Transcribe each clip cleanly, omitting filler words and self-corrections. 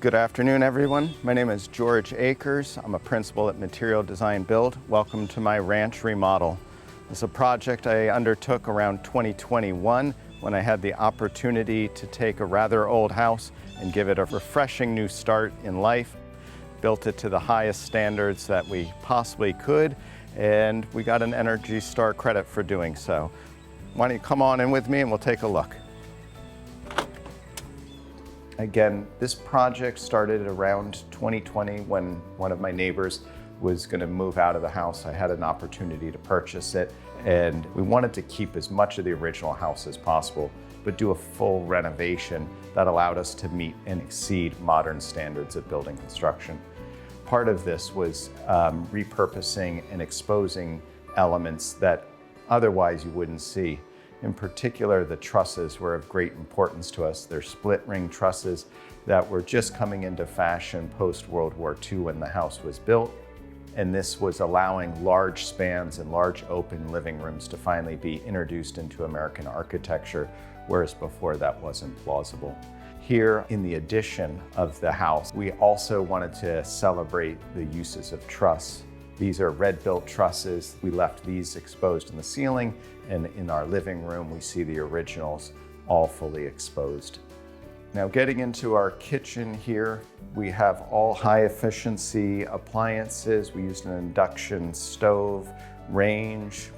Good afternoon, everyone. My name is George Akers. I'm a principal at Material Design Build. Welcome to my ranch remodel. It's a project I undertook around 2021 when I had the opportunity to take a rather old house and give it a refreshing new start in life. Built it to the highest standards that we possibly could, and we got an Energy Star credit for doing so. Why don't you come on in with me and we'll take a look. Again, this project started around 2020 when one of my neighbors was going to move out of the house. I had an opportunity to purchase it, and we wanted to keep as much of the original house as possible, but do a full renovation that allowed us to meet and exceed modern standards of building construction. Part of this was repurposing and exposing elements that otherwise you wouldn't see. In particular, the trusses were of great importance to us. They're split ring trusses that were just coming into fashion post-World War II when the house was built. And this was allowing large spans and large open living rooms to finally be introduced into American architecture, whereas before that wasn't plausible. Here in the addition of the house, we also wanted to celebrate the uses of truss. These are red-built trusses. We left these exposed in the ceiling, and in our living room, we see the originals all fully exposed. Now, getting into our kitchen here, we have all high-efficiency appliances. We used an induction stove, range,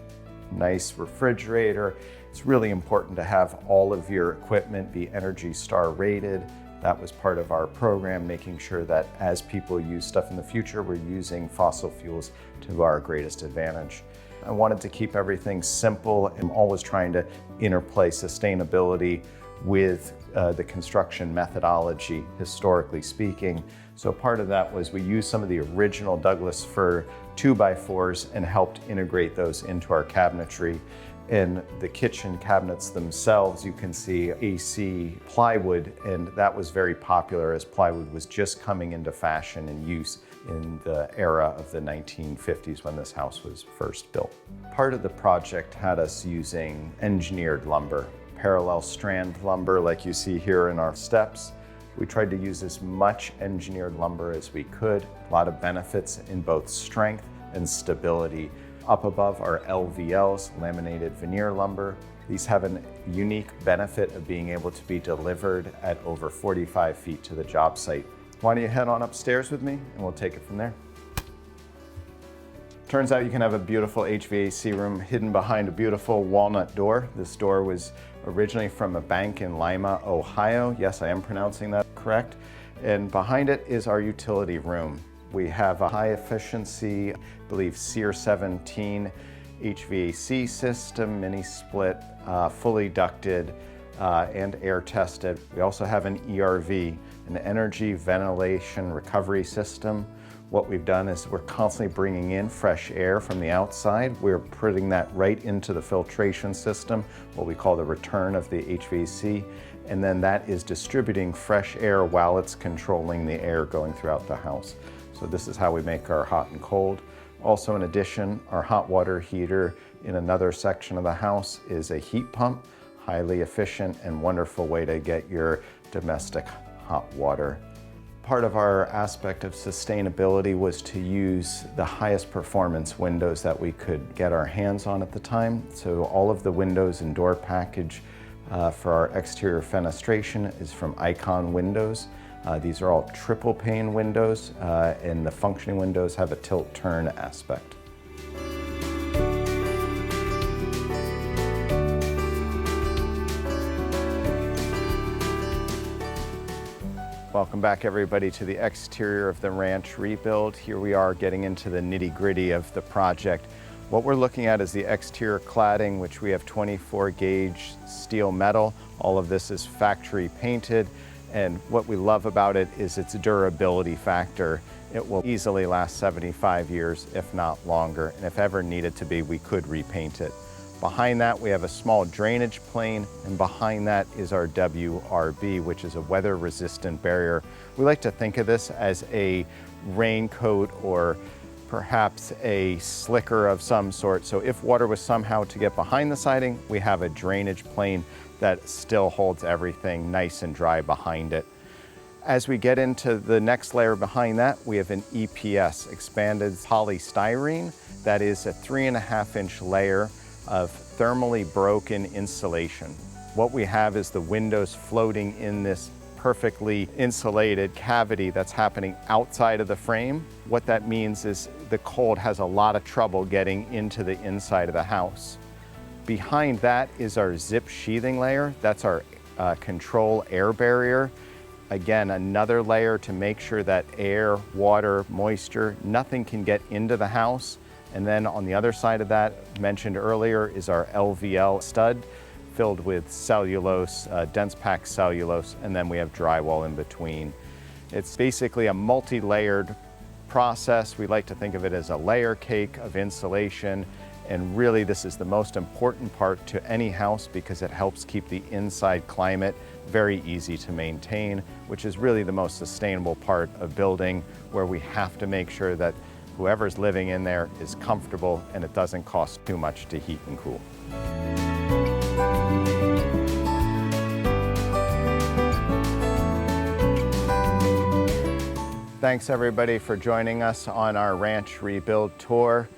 nice refrigerator. It's really important to have all of your equipment be Energy Star rated. That was part of our program, making sure that as people use stuff in the future, we're using fossil fuels to our greatest advantage. I wanted to keep everything simple and always trying to interplay sustainability with the construction methodology, historically speaking. So part of that was we used some of the original Douglas fir 2x4s and helped integrate those into our cabinetry. In the kitchen cabinets themselves, you can see AC plywood, and that was very popular as plywood was just coming into fashion and use in the era of the 1950s when this house was first built. Part of the project had us using engineered lumber, parallel strand lumber like you see here in our steps. We tried to use as much engineered lumber as we could, a lot of benefits in both strength and stability. Up above are LVLs, laminated veneer lumber. These have a unique benefit of being able to be delivered at over 45 feet to the job site. Why don't you head on upstairs with me and we'll take it from there. Turns out you can have a beautiful HVAC room hidden behind a beautiful walnut door. This door was originally from a bank in Lima, Ohio. Yes, I am pronouncing that correct. And behind it is our utility room. We have a high efficiency, I believe SEER 17 HVAC system, mini split, fully ducted and air tested. We also have an ERV, an energy ventilation recovery system. What we've done is we're constantly bringing in fresh air from the outside. We're putting that right into the filtration system, what we call the return of the HVAC, and then that is distributing fresh air while it's controlling the air going throughout the house. So this is how we make our hot and cold. Also, in addition, our hot water heater in another section of the house is a heat pump, highly efficient and wonderful way to get your domestic hot water. Part of our aspect of sustainability was to use the highest performance windows that we could get our hands on at the time. So all of the windows and door package for our exterior fenestration is from Icon Windows. These are all triple pane windows, and the functioning windows have a tilt-turn aspect. Welcome back, everybody, to the exterior of the ranch rebuild. Here we are getting into the nitty-gritty of the project. What we're looking at is the exterior cladding, which we have 24 gauge steel metal. All of this is factory painted. And what we love about it is its durability factor. It will easily last 75 years, if not longer. And if ever needed to be, we could repaint it. Behind that, we have a small drainage plane, and behind that is our WRB, which is a weather-resistant barrier. We like to think of this as a raincoat or perhaps a slicker of some sort. So if water was somehow to get behind the siding, we have a drainage plane that still holds everything nice and dry behind it. As we get into the next layer behind that, we have an EPS, expanded polystyrene. That is a 3.5-inch layer of thermally broken insulation. What we have is the windows floating in this perfectly insulated cavity that's happening outside of the frame. What that means is the cold has a lot of trouble getting into the inside of the house. Behind that is our zip sheathing layer. That's our control air barrier. Again, another layer to make sure that air, water, moisture, nothing can get into the house. And then on the other side of that, mentioned earlier, is our LVL stud filled with cellulose, dense packed cellulose, and then we have drywall in between. It's basically a multi-layered process. We like to think of it as a layer cake of insulation. And really, this is the most important part to any house because it helps keep the inside climate very easy to maintain, which is really the most sustainable part of building, where we have to make sure that whoever's living in there is comfortable and it doesn't cost too much to heat and cool. Thanks everybody for joining us on our ranch rebuild tour.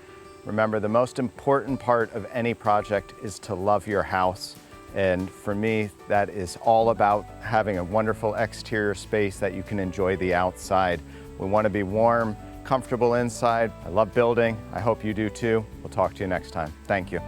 Remember, the most important part of any project is to love your house. And for me, that is all about having a wonderful exterior space that you can enjoy the outside. We want to be warm, comfortable inside. I love building. I hope you do too. We'll talk to you next time. Thank you.